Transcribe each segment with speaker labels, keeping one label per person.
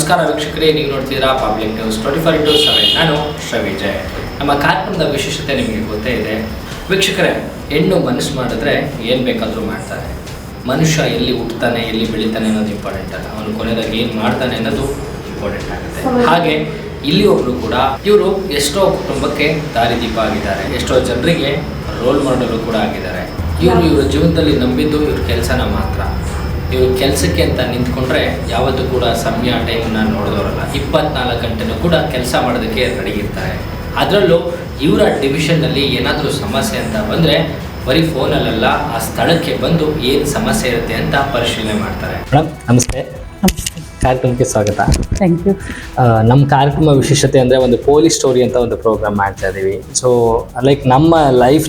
Speaker 1: ನಮಸ್ಕಾರ ವೀಕ್ಷಕರೇ, ನೀವು ನೋಡ್ತಿದ್ದೀರಾ ಪಬ್ಲಿಕ್ ನ್ಯೂಸ್ 24/7. ನಾನು ಶ್ರವಿಜಯ್. ನಮ್ಮ ಕಾರ್ಯಕ್ರಮದ ವಿಶೇಷತೆ ನಿಮಗೆ ಗೊತ್ತೇ ಇದೆ ವೀಕ್ಷಕರೇ. ಹೆಣ್ಣು ಮನಸ್ಸು ಮಾಡಿದ್ರೆ ಏನು ಬೇಕಾದರೂ ಮಾಡ್ತಾರೆ. ಮನುಷ್ಯ ಎಲ್ಲಿ ಹುಟ್ಟುತ್ತಾನೆ, ಎಲ್ಲಿ ಬೆಳಿತಾನೆ ಅನ್ನೋದು ಇಂಪಾರ್ಟೆಂಟ್ ಅಲ್ಲ, ಅವನು ಕೊನೆಯದಾಗಿ ಏನು ಮಾಡ್ತಾನೆ ಅನ್ನೋದು ಇಂಪಾರ್ಟೆಂಟ್ ಆಗುತ್ತೆ. ಹಾಗೆ ಇಲ್ಲಿ ಒಬ್ಬರು ಕೂಡ ಇವರು ಎಷ್ಟೋ ಕುಟುಂಬಕ್ಕೆ ದಾರಿದೀಪ ಆಗಿದ್ದಾರೆ, ಎಷ್ಟೋ ಜನರಿಗೆ ರೋಲ್ ಮಾಡಲು ಕೂಡ ಆಗಿದ್ದಾರೆ. ಇವರ ಜೀವನದಲ್ಲಿ ನಂಬಿದ್ದು ಇವ್ರ ಕೆಲಸನ ಮಾತ್ರ. ಇವರು ಕೆಲಸಕ್ಕೆ ಅಂತ ನಿಂತ್ಕೊಂಡ್ರೆ ಯಾವತ್ತೂ ಕೂಡ ಸಮಯ ಟೈಮನ್ನ ನೋಡಿದವರಲ್ಲ. 24 ಗಂಟೆನೂ ಕೂಡ ಕೆಲಸ ಮಾಡೋದಕ್ಕೆ ರೆಡಿ ಇರ್ತಾರೆ. ಅದರಲ್ಲೂ ಇವರ ಡಿವಿಷನ್ನಲ್ಲಿ ಏನಾದರೂ ಸಮಸ್ಯೆ ಅಂತ ಬಂದರೆ ಬರೀ ಫೋನಲ್ಲೆಲ್ಲ ಆ ಸ್ಥಳಕ್ಕೆ ಬಂದು ಏನು ಸಮಸ್ಯೆ ಇರುತ್ತೆ ಅಂತ ಪರಿಶೀಲನೆ ಮಾಡ್ತಾರೆ. ಮೇಡಮ್ ನಮಸ್ತೆ. ಕಾರ್ಯಕ್ರಮಕ್ಕೆ ಸ್ವಾಗತ.
Speaker 2: Thank you.
Speaker 1: ನಮ್ಮ ಕಾರ್ಯಕ್ರಮ ವಿಶೇಷತೆ ಅಂದರೆ ಒಂದು ಪೊಲೀಸ್ ಸ್ಟೋರಿ ಅಂತ ಒಂದು ಪ್ರೋಗ್ರಾಮ್ ಮಾಡ್ತಾ ಇದ್ದೀವಿ. ಸೊ ಲೈಕ್ ನಮ್ಮ ಲೈಫ್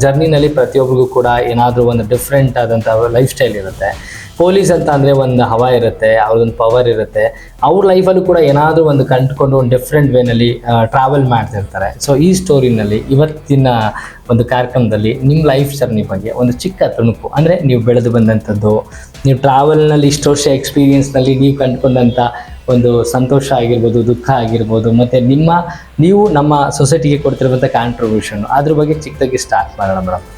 Speaker 1: ಜರ್ನಿನಲ್ಲಿ ಪ್ರತಿಯೊಬ್ಬರಿಗೂ ಕೂಡ ಏನಾದರೂ ಒಂದು ಡಿಫ್ರೆಂಟ್ ಆದಂಥ ಲೈಫ್ ಸ್ಟೈಲ್ ಇರುತ್ತೆ. ಪೊಲೀಸ್ ಅಂತ ಅಂದರೆ ಒಂದು ಹವಾ ಇರುತ್ತೆ, ಅವ್ರದ್ದೊಂದು ಪವರ್ ಇರುತ್ತೆ. ಅವ್ರ ಲೈಫಲ್ಲೂ ಕೂಡ ಏನಾದರೂ ಒಂದು ಕಂಡುಕೊಂಡು ಒಂದು ಡಿಫ್ರೆಂಟ್ ವೇನಲ್ಲಿ ಟ್ರಾವೆಲ್ ಮಾಡ್ತಿರ್ತಾರೆ. ಸೊ ಈ ಸ್ಟೋರಿನಲ್ಲಿ ಇವತ್ತಿನ ಒಂದು ಕಾರ್ಯಕ್ರಮದಲ್ಲಿ ನಿಮ್ಮ ಲೈಫ್ ಜರ್ನಿ ಬಗ್ಗೆ ಒಂದು ಚಿಕ್ಕ ತುಣುಕು, ಅಂದರೆ ನೀವು ಬೆಳೆದು ಬಂದಂಥದ್ದು, ನೀವು ಟ್ರಾವೆಲ್ನಲ್ಲಿ ಇಷ್ಟು ವರ್ಷ ಎಕ್ಸ್ಪೀರಿಯೆನ್ಸ್ನಲ್ಲಿ ನೀವು ಕಂಡುಕೊಂಡಂಥ ಒಂದು ಸಂತೋಷ ಆಗಿರ್ಬೋದು, ದುಃಖ ಆಗಿರ್ಬೋದು, ಮತ್ತು ನೀವು ನಮ್ಮ ಸೊಸೈಟಿಗೆ ಕೊಡ್ತಿರುವಂಥ ಕಾಂಟ್ರಿಬ್ಯೂಷನ್, ಅದ್ರ ಬಗ್ಗೆ ಚಿಕ್ಕದಾಗಿ ಸ್ಟಾರ್ಟ್ ಮಾಡೋಣ ಮೇಡಮ್.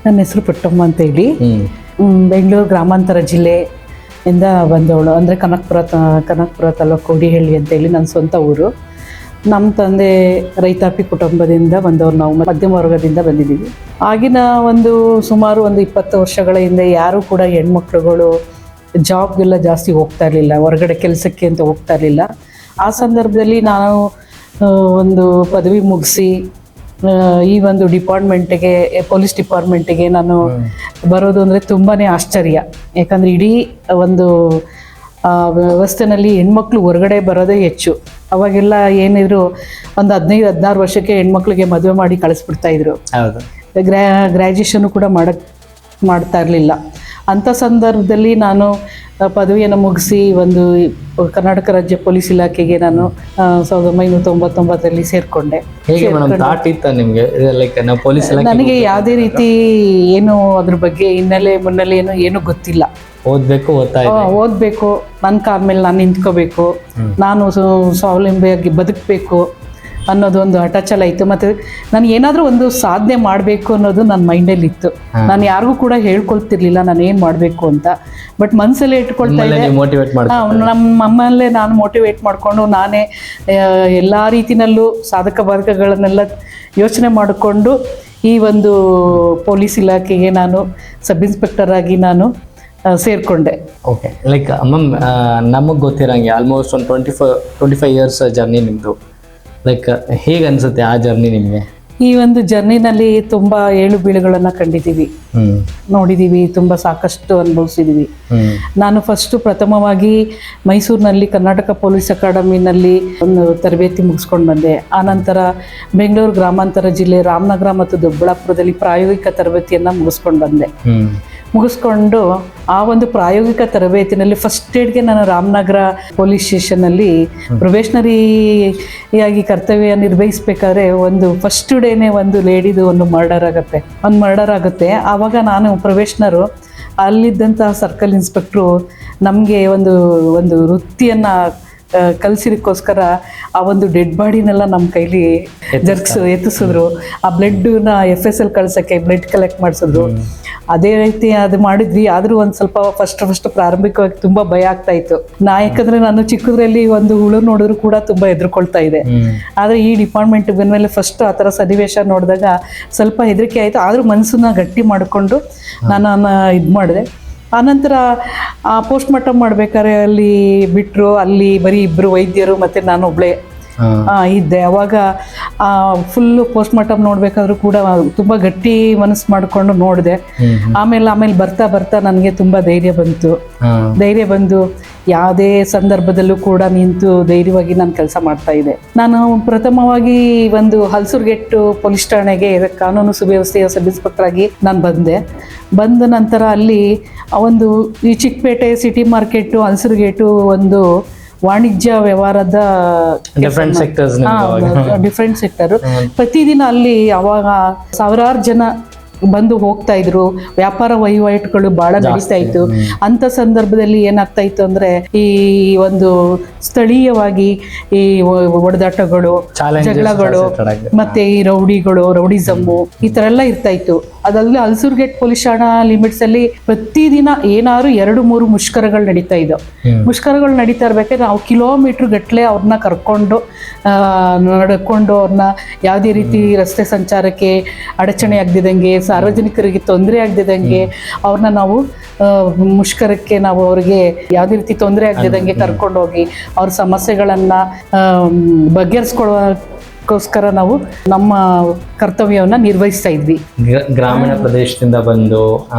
Speaker 2: ನನ್ನ ಹೆಸರು ಪುಟ್ಟಮ್ಮ ಅಂತೇಳಿ, ಬೆಂಗಳೂರು ಗ್ರಾಮಾಂತರ ಜಿಲ್ಲೆಯಿಂದ ಬಂದವಳು. ಅಂದರೆ ಕನಕಪುರ ತಾಲೂಕು ಕೋಡಿಹಳ್ಳಿ ಅಂತೇಳಿ ನನ್ನ ಸ್ವಂತ ಊರು. ನಮ್ಮ ತಂದೆ ರೈತಾಪಿ ಕುಟುಂಬದಿಂದ ಬಂದವರು, ನಾವು ಮಧ್ಯಮ ವರ್ಗದಿಂದ ಬಂದಿದ್ದೀವಿ. ಆಗಿನ ಸುಮಾರು 20 ವರ್ಷಗಳ ಹಿಂದೆ ಯಾರೂ ಕೂಡ ಹೆಣ್ಮಕ್ಳುಗಳು ಜಾಬ್ಗೆಲ್ಲ ಜಾಸ್ತಿ ಹೋಗ್ತಾ ಇರಲಿಲ್ಲ, ಹೊರಗಡೆ ಕೆಲಸಕ್ಕೆ ಅಂತ ಹೋಗ್ತಾ ಇರಲಿಲ್ಲ. ಆ ಸಂದರ್ಭದಲ್ಲಿ ನಾನು ಒಂದು ಪದವಿ ಮುಗಿಸಿ ಈ ಒಂದು ಡಿಪಾರ್ಟ್ಮೆಂಟಿಗೆ, ಪೊಲೀಸ್ ಡಿಪಾರ್ಟ್ಮೆಂಟಿಗೆ ನಾನು ಬರೋದು ಅಂದರೆ ತುಂಬಾ ಆಶ್ಚರ್ಯ. ಯಾಕಂದರೆ ಇಡೀ ಒಂದು ವ್ಯವಸ್ಥೆನಲ್ಲಿ ಹೆಣ್ಮಕ್ಳು ಹೊರಗಡೆ ಬರೋದೇ ಹೆಚ್ಚು. ಅವಾಗೆಲ್ಲ ಏನಿದ್ರು ಒಂದು 15-16 ವರ್ಷಕ್ಕೆ ಹೆಣ್ಮಕ್ಳಿಗೆ ಮದುವೆ ಮಾಡಿ ಕಳಿಸ್ಬಿಡ್ತಾಯಿದ್ರು. ಗ್ರ್ಯಾಜುಯೇಷನ್ನು ಕೂಡ ಮಾಡ್ತಾ ಇರಲಿಲ್ಲ. ಅಂಥ ಸಂದರ್ಭದಲ್ಲಿ ನಾನು ಪದವಿಯನ್ನು ಮುಗಿಸಿ ಕರ್ನಾಟಕ ರಾಜ್ಯ ಪೊಲೀಸ್ ಇಲಾಖೆಗೆ ನಾನು 1999 ಸೇರಿಕೊಂಡೆ. ನನಗೆ ಯಾವುದೇ ರೀತಿ ಏನು ಅದ್ರ ಬಗ್ಗೆ ಮುನ್ನೆಲೆ ಏನು ಗೊತ್ತಿಲ್ಲ. ಓದಬೇಕು, ನನ್ನ ಕಾಲ ಮೇಲೆ ನಾನು ನಿಂತ್ಕೋಬೇಕು, ನಾನು ಸ್ವಾವಲಂಬಿಯಾಗಿ ಬದುಕಬೇಕು ಅನ್ನೋದು ಒಂದು ಹಠಚಲ ಇತ್ತು. ಮತ್ತು ನಾನು ಏನಾದರೂ ಒಂದು ಸಾಧನೆ ಮಾಡಬೇಕು ಅನ್ನೋದು ನನ್ನ ಮೈಂಡಲ್ಲಿ ಇತ್ತು. ನಾನು ಯಾರಿಗೂ ಕೂಡ ಹೇಳ್ಕೊಳ್ತಿರ್ಲಿಲ್ಲ ನಾನು ಏನು ಮಾಡಬೇಕು ಅಂತ. ಬಟ್ ಮನಸ್ಸಲ್ಲೇ ಇಟ್ಕೊಳ್ತಾ ಇದ್ದೆ. ನಮ್ಮ ಅಮ್ಮಲ್ಲೇ ನಾನು ಮೋಟಿವೇಟ್ ಮಾಡಿಕೊಂಡು ನಾನೇ ಎಲ್ಲ ರೀತಿಯಲ್ಲೂ ಸಾಧಕ ಬಾಧಕಗಳನ್ನೆಲ್ಲ ಯೋಚನೆ ಮಾಡಿಕೊಂಡು ಈ ಒಂದು ಪೊಲೀಸ್ ಇಲಾಖೆಗೆ ನಾನು ಸಬ್ ಇನ್ಸ್ಪೆಕ್ಟರ್ ಆಗಿ ನಾನು ಸೇರಿಕೊಂಡೆ.
Speaker 1: ಓಕೆ, ಲೈಕ್ ಮ್ಯಾಮ್ ನಮಗೆ ಗೊತ್ತಿರೋಂಗೆ ಆಲ್ಮೋಸ್ಟ್ ಒಂದು 25 ಇಯರ್ಸ್ ಜರ್ನಿ ನಿಮ್ಮದು. ಲೈಕ್ ಹೇಗೆ ಅನಿಸುತ್ತೆ ಆ ಜರ್ನಿ ನಿಮಗೆ?
Speaker 2: ಈ ಒಂದು ಜರ್ನಿನಲ್ಲಿ ತುಂಬ ಏಳು ಬೀಳುಗಳನ್ನು ಕಂಡಿದ್ದೀವಿ, ನೋಡಿದ್ದೀವಿ, ತುಂಬ ಸಾಕಷ್ಟು ಅನುಭವಿಸಿದ್ದೀವಿ. ನಾನು ಪ್ರಥಮವಾಗಿ ಮೈಸೂರಿನಲ್ಲಿ ಕರ್ನಾಟಕ ಪೊಲೀಸ್ ಅಕಾಡೆಮಿನಲ್ಲಿ ಒಂದು ತರಬೇತಿ ಮುಗಿಸ್ಕೊಂಡು ಬಂದೆ. ಆನಂತರ ಬೆಂಗಳೂರು ಗ್ರಾಮಾಂತರ ಜಿಲ್ಲೆ ರಾಮನಗರ ಮತ್ತು ದೊಡ್ಡಬಳ್ಳಾಪುರದಲ್ಲಿ ಪ್ರಾಯೋಗಿಕ ತರಬೇತಿಯನ್ನು ಮುಗಿಸ್ಕೊಂಡು ಆ ಒಂದು ಪ್ರಾಯೋಗಿಕ ತರಬೇತಿನಲ್ಲಿ ಫಸ್ಟ್ ಏಡ್ಗೆ ನಾನು ರಾಮನಗರ ಪೊಲೀಸ್ ಸ್ಟೇಷನ್ನಲ್ಲಿ ಪ್ರೊಬೇಷನರಿಯಾಗಿ ಕರ್ತವ್ಯ ನಿರ್ವಹಿಸಬೇಕಾದ್ರೆ ಫಸ್ಟ್ ಡೇನೇ ಲೇಡಿದು ಮರ್ಡರ್ ಆಗುತ್ತೆ. ಆವಾಗ ನಾನು ಪ್ರೊಬೇಷನರು, ಅಲ್ಲಿದ್ದಂತಹ ಸರ್ಕಲ್ ಇನ್ಸ್ಪೆಕ್ಟ್ರು ನಮಗೆ ಒಂದು ವೃತ್ತಿಯನ್ನು ಕಲಿಸಿದಕ್ಕೋಸ್ಕರ ಆ ಡೆಡ್ ಬಾಡಿನೆಲ್ಲ ನಮ್ಮ ಕೈಲಿ ಎತ್ತಿಸಿದ್ರು. ಆ ಬ್ಲಡ್ನ FSL ಕಳ್ಸೋಕ್ಕೆ ಬ್ಲಡ್ ಕಲೆಕ್ಟ್ ಮಾಡಿಸಿದ್ರು. ಅದೇ ರೀತಿ ಅದು ಮಾಡಿದ್ವಿ. ಆದರೂ ಒಂದು ಸ್ವಲ್ಪ ಫಸ್ಟ್ ಪ್ರಾರಂಭಿಕವಾಗಿ ತುಂಬ ಭಯ ಆಗ್ತಾ ಇತ್ತು. ಯಾಕಂದರೆ ನಾನು ಚಿಕ್ಕದ್ರಲ್ಲಿ ಹುಳು ನೋಡಿದ್ರು ಕೂಡ ತುಂಬ ಹೆದರ್ಕೊಳ್ತಾ ಇದೆ. ಆದರೆ ಈ ಡಿಪಾರ್ಟ್ಮೆಂಟ್ ಬಂದಮೇಲೆ ಫಸ್ಟ್ ಆ ಥರ ಸನ್ನಿವೇಶ ನೋಡಿದಾಗ ಸ್ವಲ್ಪ ಹೆದರಿಕೆ ಆಯಿತು. ಆದರೂ ಮನಸ್ಸನ್ನ ಗಟ್ಟಿ ಮಾಡಿಕೊಂಡು ನಾನು ಇದು ಮಾಡಿದೆ. ಆನಂತರ ಪೋಸ್ಟ್ ಮಾರ್ಟಮ್ ಮಾಡ್ಬೇಕಾದ್ರೆ ಅಲ್ಲಿ ಬಿಟ್ಟರು. ಅಲ್ಲಿ ಬರೀ 2 ವೈದ್ಯರು ಮತ್ತು ನಾನು ಒಬ್ಬಳೇ ಇದ್ದೆ. ಅವಾಗ ಫುಲ್ಲು ಪೋಸ್ಟ್ ಮಾರ್ಟಮ್ ನೋಡಬೇಕಾದ್ರೂ ಕೂಡ ತುಂಬ ಗಟ್ಟಿ ಮನಸ್ಸು ಮಾಡಿಕೊಂಡು ನೋಡಿದೆ. ಆಮೇಲೆ ಬರ್ತಾ ನನಗೆ ತುಂಬ ಧೈರ್ಯ ಬಂತು. ಯಾವುದೇ ಸಂದರ್ಭದಲ್ಲೂ ಕೂಡ ನಿಂತು ಧೈರ್ಯವಾಗಿ ನಾನು ಕೆಲಸ ಮಾಡ್ತಾ ಇದ್ದೆ. ನಾನು ಪ್ರಥಮವಾಗಿ ಹಲಸೂರುಗೇಟ್ ಪೊಲೀಸ್ ಠಾಣೆಗೆ ಕಾನೂನು ಸುವ್ಯವಸ್ಥೆಯ ಸಬ್ ಇನ್ಸ್ಪೆಕ್ಟರ್ ಆಗಿ ನಾನು ಬಂದ ನಂತರ ಅಲ್ಲಿ ಈ ಚಿಕ್ಕಪೇಟೆ ಸಿಟಿ ಮಾರ್ಕೆಟು ಹಲಸೂರುಗೇಟು ವಾಣಿಜ್ಯ ವ್ಯವಹಾರದ ಡಿಫ್ರೆಂಟ್ ಸೆಕ್ಟರ್. ಪ್ರತಿದಿನ ಅಲ್ಲಿ ಅವಾಗ ಸಾವಿರಾರು ಜನ ಬಂದು ಹೋಗ್ತಾ ಇದ್ರು, ವ್ಯಾಪಾರ ವಹಿವಾಟುಗಳು ಬಹಳ ನಡೀತಾ ಇತ್ತು. ಅಂತ ಸಂದರ್ಭದಲ್ಲಿ ಏನಾಗ್ತಾ ಇತ್ತು ಅಂದ್ರೆ ಈ ಒಂದು ಸ್ಥಳೀಯವಾಗಿ ಈ ಹೊಡೆದಾಟಗಳು, ಜಗಳಗಳು, ಮತ್ತೆ ಈ ರೌಡಿಸಮ್ಮು ಈ ತರ ಎಲ್ಲ ಇರ್ತಾ ಇತ್ತು. ಅದರಲ್ಲಿ ಹಲಸೂರ್ಗೇಟ್ ಪೊಲೀಸ್ ಠಾಣಾ ಲಿಮಿಟ್ಸ್ ಅಲ್ಲಿ ಪ್ರತಿದಿನ ಏನಾದ್ರು 2-3 ಮುಷ್ಕರಗಳು ನಡೀತಾ ಇದ್ದವು. ಮುಷ್ಕರಗಳು ನಡೀತಾ ಇರ್ಬೇಕಾದ್ರೆ ನಾವು ಕಿಲೋಮೀಟರ್ ಗಟ್ಟಲೆ ಅವ್ರನ್ನ ಕರ್ಕೊಂಡು ನಡ್ಕೊಂಡು ಅವ್ರನ್ನ ಯಾವುದೇ ರೀತಿ ರಸ್ತೆ ಸಂಚಾರಕ್ಕೆ ಅಡಚಣೆ ಆಗದಿದ್ದಂಗೆ, ಸಾರ್ವಜನಿಕರಿಗೆ ತೊಂದರೆ ಆಗದಿದ್ದಂಗೆ ಅವ್ರನ್ನ ನಾವು ಮುಷ್ಕರಕ್ಕೆ ನಾವು ಅವ್ರಿಗೆ ಯಾವುದೇ ರೀತಿ ತೊಂದರೆ ಆಗದಿದ್ದಂಗೆ ಕರ್ಕೊಂಡೋಗಿ ಅವ್ರ ಸಮಸ್ಯೆಗಳನ್ನ ಬಗೆಹರಿಸ್ಕೊಳ್ಳೋಕ್ಕೋಸ್ಕರ ನಾವು ನಮ್ಮ ಕರ್ತವ್ಯವನ್ನು ನಿರ್ವಹಿಸ್ತಾ ಇದ್ವಿ.
Speaker 3: ಗ್ರಾಮೀಣ ಪ್ರದೇಶದಿಂದ ಬಂದು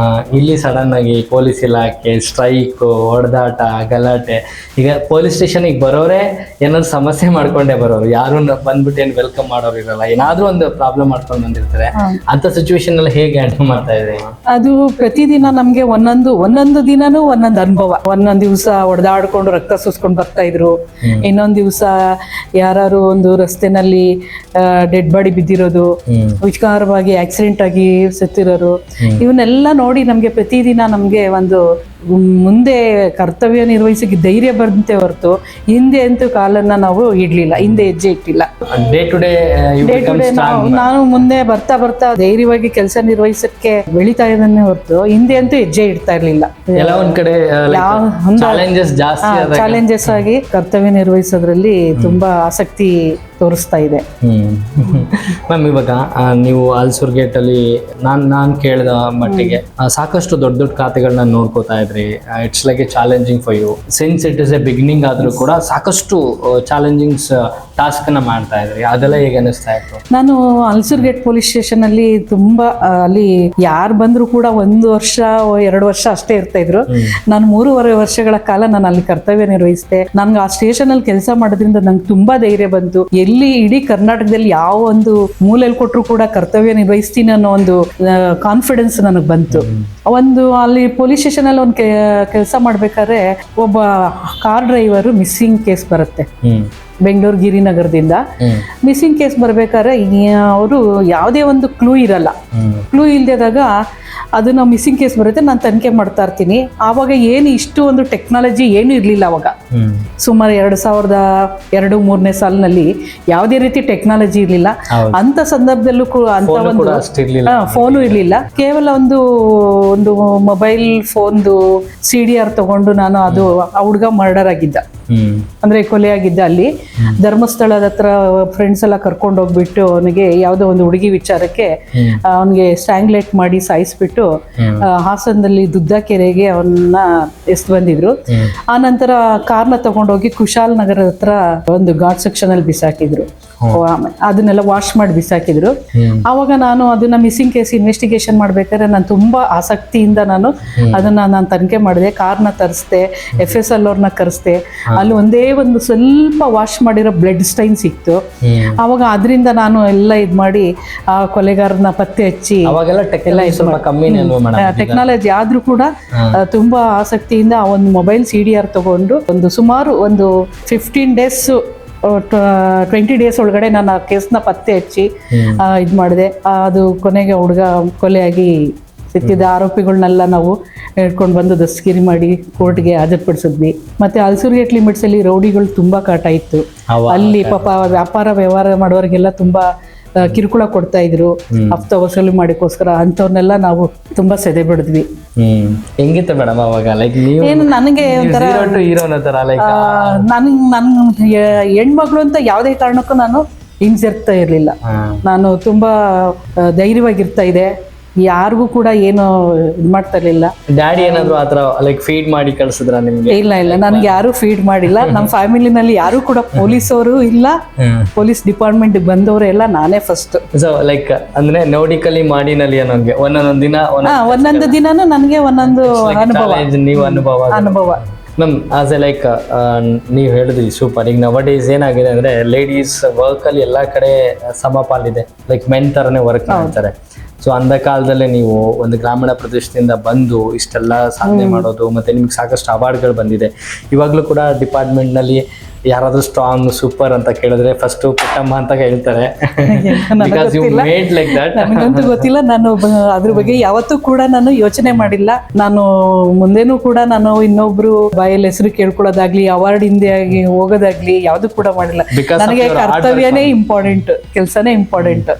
Speaker 3: ಇಲ್ಲಿ ಸಡನ್ ಆಗಿ ಪೊಲೀಸ್ ಇಲಾಖೆ, ಸ್ಟ್ರೈಕು, ಹೊಡೆದಾಟ, ಗಲಾಟೆ. ಈಗ ಪೊಲೀಸ್ ಸ್ಟೇಷನ್ಗೆ ಬರೋರೆ ಏನಾದ್ರು ಸಮಸ್ಯೆ ಮಾಡ್ಕೊಂಡೇ ಬರೋರು, ಯಾರು ಬಂದ್ಬಿಟ್ಟು ಏನು ವೆಲ್ಕಮ್ ಮಾಡೋರು ಇರಲ್ಲ, ಏನಾದ್ರೂ ಒಂದು ಪ್ರಾಬ್ಲಮ್ ಮಾಡ್ಕೊಂಡು ಬಂದಿರ್ತಾರೆ. ಅಂತ ಸಿಚುವೇಶನ್ ಎಲ್ಲ ಹೇಗೆ ಹ್ಯಾಂಡಲ್ ಮಾಡ್ತಾ ಇದೆ?
Speaker 2: ಅದು ಪ್ರತಿದಿನ ನಮ್ಗೆ ಒಂದೊಂದು ದಿನನೂ ಒಂದೊಂದು ಅನುಭವ. ಒಂದೊಂದು ದಿವಸ ಹೊಡೆದಾಡ್ಕೊಂಡು ರಕ್ತ ಸುಸ್ಕೊಂಡು ಬರ್ತಾ ಇದ್ರು, ಇನ್ನೊಂದು ದಿವಸ ಯಾರು ಒಂದು ರಸ್ತೆನಲ್ಲಿ ಡೆಡ್ ಬಾಡಿ ಬಿದ್ದಿರೋದು, ವಿಕಾರವಾಗಿ ಆಕ್ಸಿಡೆಂಟ್ ಆಗಿ ಸತ್ತಿರೋರು, ಇವನ್ನೆಲ್ಲ ನೋಡಿ ನಮ್ಗೆ ಪ್ರತಿದಿನ ನಮ್ಗೆ ಒಂದು ಮುಂದೆ ಕರ್ತವ್ಯ ನಿರ್ವಹಿಸಕ್ಕೆ ಧೈರ್ಯ ಬಂತೆ ಹೊರತು ಹಿಂದೆ ಅಂತೂ ಕಾಲನ್ನ ನಾವು ಇಡ್ಲಿಲ್ಲ, ಹಿಂದೆ ಹೆಜ್ಜೆ ಇಟ್ಟಿಲ್ಲ.
Speaker 3: ಡೇ ಟು ಡೇ
Speaker 2: ನಾನು ಮುಂದೆ ಬರ್ತಾ ಬರ್ತಾ ಧೈರ್ಯವಾಗಿ ಕೆಲಸ ನಿರ್ವಹಿಸಕ್ಕೆ ಬೆಳಿತಾ ಇದ್ದಾನೆ ಹೊರತು ಹಿಂದೆ ಅಂತೂ ಹೆಜ್ಜೆ ಇಡ್ತಾ ಇರ್ಲಿಲ್ಲ.
Speaker 3: ಎಲ್ಲ ಒಂದ್ ಕಡೆ
Speaker 2: ಚಾಲೆಂಜಸ್ ಆಗಿ ಕರ್ತವ್ಯ ನಿರ್ವಹಿಸೋದ್ರಲ್ಲಿ ತುಂಬಾ ಆಸಕ್ತಿ ತೋರಿಸ್ತಾ ಇದೆ.
Speaker 3: ಮ್ಯಾಮ್, ಇವಾಗ ನೀವು ಹಲಸೂರ್ಗೇಟ್ ಅಲ್ಲಿ ನಾನು ಕೇಳಿದ ಮಟ್ಟಿಗೆ ಸಾಕಷ್ಟು ದೊಡ್ಡ ದೊಡ್ಡ ಖಾತೆಗಳನ್ನ ನೋಡ್ಕೋತಾ ಇದ್ರಿ. It's like a challenging for you since it is a beginning ಆದ್ರೂ ಕೂಡ ಸಾಕಷ್ಟು ಚಾಲೆಂಜಿಂಗ್ಸ್ ಟಾಸ್ಕ್ ನ ಮಾಡ್ತಾ ಇದ್ರಿ. ಅದೆಲ್ಲ ಹೇಗೆ ಅನಿಸ್ತಾ ಇತ್ತು?
Speaker 2: ನಾನು ಹಲಸೂರ್ಗೇಟ್ ಪೊಲೀಸ್ ಸ್ಟೇಷನ್ ಅಲ್ಲಿ ತುಂಬಾ ಅಲ್ಲಿ ಯಾರು ಬಂದ್ರು ಕೂಡ 1 ವರ್ಷ 2 ವರ್ಷ ಅಷ್ಟೇ ಇರ್ತಾ ಇದ್ರು. ನಾನು 3.5 ವರ್ಷಗಳ ಕಾಲ ನಾನು ಅಲ್ಲಿ ಕರ್ತವ್ಯ ನಿರ್ವಹಿಸಿದೆ. ನನ್ಗೆ ಆ ಸ್ಟೇಷನ್ ಅಲ್ಲಿ ಕೆಲಸ ಮಾಡೋದ್ರಿಂದ ನಂಗೆ ತುಂಬಾ ಧೈರ್ಯ ಬಂತು. ಎಲ್ಲಿ ಇಡೀ ಕರ್ನಾಟಕದಲ್ಲಿ ಯಾವ ಒಂದು ಮೂಲೆಯಲ್ಲಿ ಕೊಟ್ಟರು ಕೂಡ ಕರ್ತವ್ಯ ನಿರ್ವಹಿಸ್ತೀನಿ ಅನ್ನೋ ಒಂದು ಕಾನ್ಫಿಡೆನ್ಸ್ ನನಗೆ ಬಂತು. ಒಂದು ಅಲ್ಲಿ ಪೊಲೀಸ್ ಸ್ಟೇಷನ್ ಅಲ್ಲಿ ಒಂದು ಕೆಲಸ ಮಾಡ್ಬೇಕಾದ್ರೆ ಒಬ್ಬ ಕಾರ್ ಡ್ರೈವರ್ ಮಿಸ್ಸಿಂಗ್ ಕೇಸ್ ಬರುತ್ತೆ ಬೆಂಗಳೂರು ಗಿರಿನಗರದಿಂದ. ಮಿಸ್ಸಿಂಗ್ ಕೇಸ್ ಬರ್ಬೇಕಾದ್ರೆ ಅವರು ಯಾವುದೇ ಒಂದು ಕ್ಲೂ ಇರಲ್ಲ. ಕ್ಲೂ ಇಲ್ದಿದಾಗ ಅದನ್ನ ಮಿಸ್ಸಿಂಗ್ ಕೇಸ್ ಬರುತ್ತೆ, ನಾನು ತನಿಖೆ ಮಾಡ್ತಾ ಇರ್ತೀನಿ. ಆವಾಗ ಏನು ಇಷ್ಟು ಒಂದು ಟೆಕ್ನಾಲಜಿ ಏನು ಇರಲಿಲ್ಲ ಅವಾಗ. ಸುಮಾರು 2002-3ನೇ ಸಾಲಿನಲ್ಲಿ ಯಾವುದೇ ರೀತಿ ಟೆಕ್ನಾಲಜಿ ಇರಲಿಲ್ಲ. ಅಂತ ಸಂದರ್ಭದಲ್ಲೂ ಅಂತ ಒಂದು ಫೋನು ಇರಲಿಲ್ಲ. ಕೇವಲ ಒಂದು ಮೊಬೈಲ್ ಫೋನ್ದು CDR ತಗೊಂಡು ನಾನು ಅದು ಆ ಹುಡುಗ ಮರ್ಡರ್ ಆಗಿದ್ದ, ಅಂದ್ರೆ ಕೊಲೆ ಆಗಿದ್ದ. ಅಲ್ಲಿ ಧರ್ಮಸ್ಥಳದ ಹತ್ರ ಫ್ರೆಂಡ್ಸ್ ಎಲ್ಲ ಕರ್ಕೊಂಡು ಹೋಗ್ಬಿಟ್ಟು ಅವನಿಗೆ ಯಾವುದೋ ಒಂದು ಹುಡುಗಿ ವಿಚಾರಕ್ಕೆ ಅವನಿಗೆ ಸ್ಟ್ಯಾಂಗ್ಲೇಟ್ ಮಾಡಿ ಸಾಯಿಸ್ಬಿಟ್ಟು ಹಾಸನದಲ್ಲಿ ದುದ್ದಾಕೆರೆಗೆ ಅವನ್ನ ಎಸ್ದು ಬಂದಿದ್ರು. ಆ ನಂತರ ಕಾರ್ನ ತಗೊಂಡೋಗಿ ಕುಶಾಲ್ ನಗರದ ಹತ್ರ ಒಂದು ಘಾಟ್ ಸೆಕ್ಷನ್ ಅಲ್ಲಿ ಬಿಸಾಕಿದ್ರು. ಅದನ್ನೆಲ್ಲ ವಾಶ್ ಮಾಡಿ ಬಿಸಾಕಿದ್ರು. ಆವಾಗ ನಾನು ಅದನ್ನ ಮಿಸ್ಸಿಂಗ್ ಕೇಸ್ ಇನ್ವೆಸ್ಟಿಗೇಷನ್ ಮಾಡ್ಬೇಕಾದ್ರೆ ನಾನು ತುಂಬಾ ಆಸಕ್ತಿಯಿಂದ ನಾನು ತನಿಖೆ ಮಾಡಿದೆ. ಕಾರ್ನ ತರಿಸ್ದೆ, FSL ಅವ್ರನ್ನ ಕರೆಸ್ದೆ. ಅಲ್ಲಿ ಒಂದೇ ಒಂದು ಸ್ವಲ್ಪ ವಾಶ್ ಮಾಡಿರೋ ಬ್ಲಡ್ ಸ್ಟೈನ್ ಸಿಕ್ತು. ಅವಾಗ ಅದರಿಂದ ನಾನು ಎಲ್ಲ ಇದ್ ಮಾಡಿ ಆ ಕೊಲೆಗಾರನ ಪತ್ತೆ ಹಚ್ಚಿ ಟೆಕ್ನಾಲಜಿ ಆದ್ರೂ ಕೂಡ ತುಂಬಾ ಆಸಕ್ತಿಯಿಂದ ಆ ಒಂದು ಮೊಬೈಲ್ CDR ತಗೊಂಡು ಸುಮಾರು 15 ಡೇಸ್ 20 ಡೇಸ್ ಒಳಗಡೆ ನಾನು ಆ ಕೇಸ್ನ ಪತ್ತೆ ಹಚ್ಚಿ ಇದು ಮಾಡಿದೆ. ಅದು ಕೊನೆಗೆ ಹುಡುಗ ಕೊಲೆಯಾಗಿ ಸಿಕ್ಕಿದ ಆರೋಪಿಗಳನ್ನೆಲ್ಲ ನಾವು ಹಿಡ್ಕೊಂಡು ಬಂದು ದಸ್ತಗಿರಿ ಮಾಡಿ ಕೋರ್ಟ್ಗೆ ಹಾಜರುಪಡಿಸಿದ್ವಿ. ಮತ್ತೆ ಹಲಸೂರ್ಗೇಟ್ ಲಿಮಿಟ್ಸ್ ಅಲ್ಲಿ ರೌಡಿಗಳು ತುಂಬಾ ಕಾಟ ಇತ್ತು. ಅಲ್ಲಿ ಪಾಪ ವ್ಯವಹಾರ ಮಾಡೋರಿಗೆಲ್ಲ ತುಂಬಾ ಕಿರುಕುಳ ಕೊಡ್ತಾ ಇದ್ರು, ಹಫ್ತಾ ವಸೂಲಿ ಮಾಡಿಕೋಸ್ಕರ. ಅಂಥವ್ರನ್ನೆಲ್ಲ ನಾವು ತುಂಬಾ ಸೆದೆ ಬಿಡಿದ್ವಿ.
Speaker 3: ಹೆಂಗಿತ್ತು ಮೇಡಮ್ ಅವಾಗ? ಲೈಕ್
Speaker 2: ಏನು ನನಗೆ ಒಂಥರ ನನ್ ಹೆಣ್ಮಗಳು ಅಂತ ಯಾವುದೇ ಕಾರಣಕ್ಕೂ ನಾನು ಹಿಂಸೆರ್ತಾ ಇರ್ಲಿಲ್ಲ. ನಾನು ತುಂಬಾ ಧೈರ್ಯವಾಗಿರ್ತಾ ಇದೆ. ಯಾರಿಗೂ ಕೂಡ ಏನು ಇದು ಮಾಡ್ತಾ ಇರ್ಲಿಲ್ಲ.
Speaker 3: ಡ್ಯಾಡಿ ಏನಾದ್ರು ಆತರ ಲೈಕ್ ಫೀಡ್ ಮಾಡಿ ಕಳ್ಸಿದ್ರ ನಿಮ್ಗೆ?
Speaker 2: ಇಲ್ಲ, ನನ್ಗೆ ಯಾರು ಫೀಡ್ ಮಾಡಿಲ್ಲ. ನಮ್ಮ ಫ್ಯಾಮಿಲಿನಲ್ಲಿ ಯಾರು ಕೂಡ ಪೊಲೀಸವರು ಇಲ್ಲ, ಪೊಲೀಸ್ ಡಿಪಾರ್ಟ್ಮೆಂಟ್ ಬಂದವರು ಎಲ್ಲ ನಾನೇ ಫಸ್ಟ್.
Speaker 3: ಸೊ ಲೈಕ್ ಅಂದ್ರೆ ನೋಡಿಕಲಿ ಮಾಡಿನಲ್ಲಿ ಅನ್ನೋಂಗೆ
Speaker 2: ಒಂದೊಂದು ದಿನಾನು ನನಗೆ ಒಂದೊಂದು ಅನುಭವ.
Speaker 3: ಮ್ಯಾಮ್, ಆಸ್ ಎ ಲೈಕ್ ನೀವು ಹೇಳಿದ್ರಿ ಸೂಪರ್. ಈಗ ನವಡೇಸ್ ಏನಾಗಿದೆ ಅಂದ್ರೆ ಲೇಡೀಸ್ ವರ್ಕಲ್ಲಿ ಎಲ್ಲ ಕಡೆ ಸಮಪಾಲಿದೆ, ಲೈಕ್ ಮೆನ್ ಥರನೇ ವರ್ಕ್ ಮಾಡ್ತಾರೆ. ಸೊ ಅಂದ ಕಾಲದಲ್ಲೇ ನೀವು ಒಂದು ಗ್ರಾಮೀಣ ಪ್ರದೇಶದಿಂದ ಬಂದು ಇಷ್ಟೆಲ್ಲ ಸಾಧನೆ ಮಾಡೋದು, ಮತ್ತು ನಿಮ್ಗೆ ಸಾಕಷ್ಟು ಅವಾರ್ಡ್ಗಳು ಬಂದಿದೆ. ಇವಾಗಲೂ ಕೂಡ ಡಿಪಾರ್ಟ್ಮೆಂಟ್ನಲ್ಲಿ ಯಾರಾದ್ರೂ ಸ್ಟ್ರಾಂಗ್ ಸೂಪರ್ ಅಂತ ಕೇಳಿದ್ರೆ ಫಸ್ಟ್ ಪುಟ್ಟಮ್ಮ ಅಂತ ಹೇಳ್ತಾರೆ.
Speaker 2: ನನಗೆ
Speaker 3: ಬಿಕಾಸ್ ಯು
Speaker 2: ಗೊತ್ತಿಲ್ಲ.
Speaker 3: Made like that.
Speaker 2: ನನಗಂತೂ ಗೊತ್ತಿಲ್ಲ. ನಾನು ಅದ್ರ ಬಗ್ಗೆ ಯಾವತ್ತೂ ಕೂಡ ನಾನು ಯೋಚನೆ ಮಾಡಿಲ್ಲ. ನಾನು ಮುಂದೆನೂ ಕೂಡ ನಾನು ಇನ್ನೊಬ್ರು ಬಾಯಲ್ಲಿ ಹೆಸರು ಕೇಳ್ಕೊಳ್ಳೋದಾಗ್ಲಿ, ಅವಾರ್ಡ್ ಹಿಂದೆ ಆಗಿ ಹೋಗೋದಾಗ್ಲಿ ಯಾವ್ದು ಕೂಡ ಮಾಡಿಲ್ಲ.
Speaker 3: Because of
Speaker 2: ನನಗೆ
Speaker 3: your hard
Speaker 2: ಕರ್ತವ್ಯನೇ ಇಂಪಾರ್ಟೆಂಟ್, ಕೆಲಸನೇ ಇಂಪಾರ್ಟೆಂಟ್.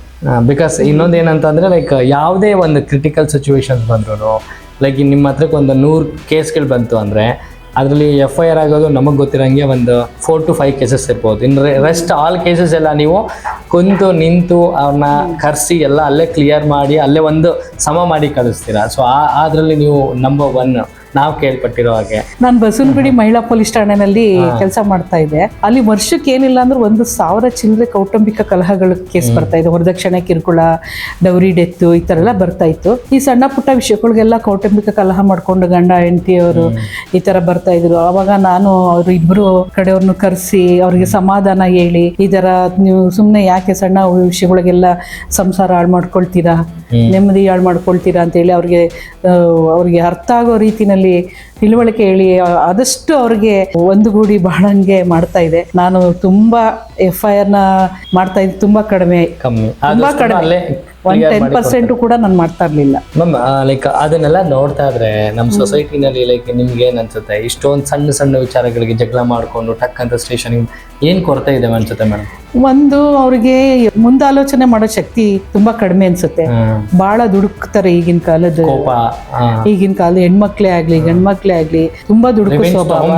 Speaker 3: ಬಿಕಾಸ್ ಇನ್ನೊಂದು ಏನಂತಂದ್ರೆ ಲೈಕ್ ಯಾವುದೇ ಒಂದು ಕ್ರಿಟಿಕಲ್ ಸಿಚುವೇಶನ್ಸ್ ಬಂದ್ರು, ಲೈಕ್ ನಿಮ್ಮ ಹತ್ರಕ್ಕೆ ಒಂದು 100 ಕೇಸ್ಗಳು ಬಂತು ಅಂದರೆ ಅದರಲ್ಲಿ FIR ಆಗೋದು ನಮಗೆ ಗೊತ್ತಿರೋಂಗೆ ಒಂದು 4 to 5 ಕೇಸಸ್ ಇರ್ಬೋದು. ಇನ್ನು ರೆಸ್ಟ್ ಆಲ್ ಕೇಸಸ್ ಎಲ್ಲ ನೀವು ಕುಂತು ನಿಂತು ಅವ್ರನ್ನ ಕರೆಸಿ ಎಲ್ಲ ಅಲ್ಲೇ ಕ್ಲಿಯರ್ ಮಾಡಿ ಅಲ್ಲೇ ಒಂದು ಸಮ ಮಾಡಿ ಕಳಿಸ್ತೀರಾ. ಸೊ ಅದರಲ್ಲಿ ನೀವು ನಂಬರ್ 1 ನಾವು ಕೇಳ್ಪಟ್ಟಿರೋ ಹಾಗೆ.
Speaker 2: ನಾನು ಬಸವನಗುಡಿ ಮಹಿಳಾ ಪೊಲೀಸ್ ಠಾಣೆನಲ್ಲಿ ಕೆಲಸ ಮಾಡ್ತಾ ಇದ್ದೆ. ಅಲ್ಲಿ ವರ್ಷಕ್ಕೆ ಏನಿಲ್ಲ ಅಂದ್ರೆ 1,000 ಚಿಲ್ಲರೆ ಕೌಟುಂಬಿಕ ಕಲಹಗಳ ಕೇಸ್ ಬರ್ತಾ ಇದೆ. ವರದಕ್ಷಿಣೆ, ಕಿರುಕುಳ, ಡೌರಿ ಡೆತ್ತು ಈ ಥರ ಎಲ್ಲ ಬರ್ತಾ ಇತ್ತು. ಈ ಸಣ್ಣ ಪುಟ್ಟ ವಿಷಯಗಳಿಗೆಲ್ಲ ಕೌಟುಂಬಿಕ ಕಲಹ ಮಾಡ್ಕೊಂಡು ಗಂಡ ಹೆಂಡತಿಯವರು ಈ ಥರ ಬರ್ತಾ ಇದ್ರು. ಆವಾಗ ನಾನು ಅವ್ರು ಇಬ್ಬರು ಕಡೆಯವ್ರನ್ನ ಕರೆಸಿ ಅವ್ರಿಗೆ ಸಮಾಧಾನ ಹೇಳಿ, ಈ ಥರ ನೀವು ಸುಮ್ಮನೆ ಯಾಕೆ ಸಣ್ಣ ವಿಷಯಗಳಿಗೆಲ್ಲ ಸಂಸಾರ ಹಾಳು ಮಾಡ್ಕೊಳ್ತೀರಾ, ನೆಮ್ಮದಿ ಹಾಳು ಮಾಡ್ಕೊಳ್ತೀರಾ ಅಂತೇಳಿ ಅವ್ರಿಗೆ ಅರ್ಥ ಆಗೋ ರೀತಿನಲ್ಲಿ ತಿಳುವಳಿಕೆ ಹೇಳಿ ಆದಷ್ಟು ಅವ್ರಿಗೆ ಒಂದುಗೂಡಿ ಬಾಳಂಗೆ ಮಾಡ್ತಾ ಇದೆ. ನಾನು ತುಂಬಾ FIR ನ ಮಾಡ್ತಾ ಇದ್ದೆ, ತುಂಬಾ ಕಡಿಮೆ. 10% ಕೂಡ ನಾನು ಮಾಡ್ತಾ ಇರ್ಲಿಲ್ಲ.
Speaker 3: ಮ್ಯಾಮ್ ಲೈಕ್ ಅದನ್ನೆಲ್ಲ ನೋಡ್ತಾ ಇದ್ರೆ ನಮ್ಮ ಸೊಸೈಟಿನಲ್ಲಿ ಲೈಕ್ ನಿಮ್ಗೆ ಏನ್ ಅನ್ಸುತ್ತೆ, ಇಷ್ಟೊಂದು ಸಣ್ಣ ಸಣ್ಣ ವಿಚಾರಗಳಿಗೆ ಜಗಳ ಮಾಡ್ಕೊಂಡು ಟಕ್ ಅಂತ ಸ್ಟೇಷನ್ಗೆ ಏನ್ ಕೊರತೆ ಇದೆ ಅನ್ಸುತ್ತೆ ಮೇಡಮ್?
Speaker 2: ಒಂದು ಅವ್ರಿಗೆ ಮುಂದಾಲೋಚನೆ ಮಾಡೋ ಶಕ್ತಿ ತುಂಬಾ ಕಡಿಮೆ ಅನ್ಸುತ್ತೆ. ಬಹಳ ದುಡುಕ್ತಾರೆ ಈಗಿನ ಕಾಲದ ಹೆಣ್ಮಕ್ಳೇ ಆಗ್ಲಿ ಗಂಡ್ಮಕ್ಳೇ ಆಗ್ಲಿ, ತುಂಬಾ ದುಡುಕು ಸ್ವಭಾವ.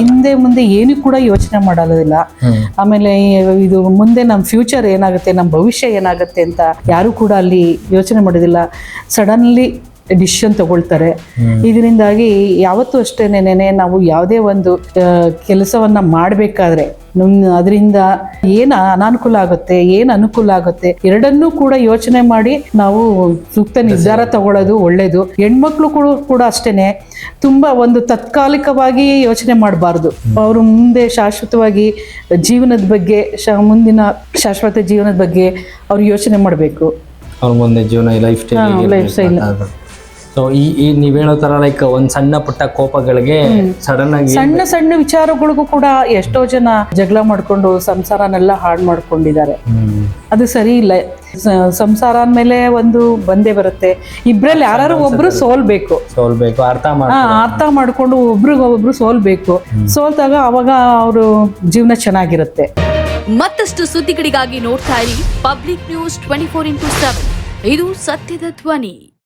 Speaker 2: ಹಿಂದೆ ಏನು ಕೂಡ ಯೋಚನೆ ಮಾಡೋದಿಲ್ಲ. ಆಮೇಲೆ ಇದು ಮುಂದೆ ನಮ್ಮ ಫ್ಯೂಚರ್ ಏನಾಗುತ್ತೆ, ನಮ್ಮ ಭವಿಷ್ಯ ಏನಾಗುತ್ತೆ ಅಂತ ಯಾರು ಕೂಡ ಅಲ್ಲಿ ಯೋಚನೆ ಮಾಡೋದಿಲ್ಲ. ಸಡನ್ಲಿ ಡಿಸಿಷನ್ ತಗೊಳ್ತಾರೆ. ಇದರಿಂದಾಗಿ ಯಾವತ್ತೂ ಅಷ್ಟೇನೆ ನಾವು ಯಾವುದೇ ಒಂದು ಕೆಲಸವನ್ನ ಮಾಡಬೇಕಾದ್ರೆ ಅದರಿಂದ ಏನು ಅನಾನುಕೂಲ ಆಗುತ್ತೆ, ಏನು ಅನುಕೂಲ ಆಗುತ್ತೆ, ಎರಡನ್ನೂ ಕೂಡ ಯೋಚನೆ ಮಾಡಿ ನಾವು ಸೂಕ್ತ ನಿರ್ಧಾರ ತಗೊಳ್ಳೋದು ಒಳ್ಳೇದು. ಹೆಣ್ಮಕ್ಳು ಕೂಡ ಅಷ್ಟೇನೆ ತುಂಬಾ ಒಂದು ತಾತ್ಕಾಲಿಕವಾಗಿ ಯೋಚನೆ ಮಾಡಬಾರ್ದು. ಅವರು ಮುಂದೆ ಶಾಶ್ವತವಾಗಿ ಜೀವನದ ಬಗ್ಗೆ, ಮುಂದಿನ ಶಾಶ್ವತ ಜೀವನದ ಬಗ್ಗೆ ಅವ್ರು ಯೋಚನೆ ಮಾಡಬೇಕು.
Speaker 3: ಅವ್ರ ಮುಂದೆ ಜೀವನ ಲೈಫ್ ಸ್ಟೈಲ್. ಸೊ ಈ ನೀವ್ ಹೇಳೋ ತರ ಲೈಕ್ ಒಂದ್ ಸಣ್ಣ ಪುಟ್ಟ ಕೋಪಗಳಿಗೆ ಸಡನ್ ಆಗಿ
Speaker 2: ಸಣ್ಣ ವಿಚಾರಗಳಿಗೂ ಕೂಡ ಎಷ್ಟೋ ಜನ ಜಗಳ ಮಾಡ್ಕೊಂಡು ಸಂಸಾರನೆಲ್ಲ ಹಾಳು ಮಾಡ್ಕೊಂಡಿದ್ದಾರೆ. ಅದು ಸರಿ ಇಲ್ಲ. ಸಂಸಾರ ಅಂದ್ಮೇಲೆ ಒಂದು ಬಂದೇ ಬರುತ್ತೆ. ಇಬ್ರಲ್ಲಿ ಯಾರು ಒಬ್ರು ಸೋಲ್ಬೇಕು, ಅರ್ಥ ಮಾಡ್ಕೊಂಡು ಒಬ್ರಿಗೊಬ್ರು ಸೋಲ್ಬೇಕು. ಸೋಲ್ತಾಗ ಅವಾಗ ಅವರು ಜೀವನ ಚೆನ್ನಾಗಿರುತ್ತೆ.
Speaker 4: ಮತ್ತಷ್ಟು ಸುದ್ದಿಗಳಿಗಾಗಿ ನೋಡ್ತಾ ಇರಿ ಪಬ್ಲಿಕ್ ನ್ಯೂಸ್ 24x7. ಇದು ಸತ್ಯದ ಧ್ವನಿ.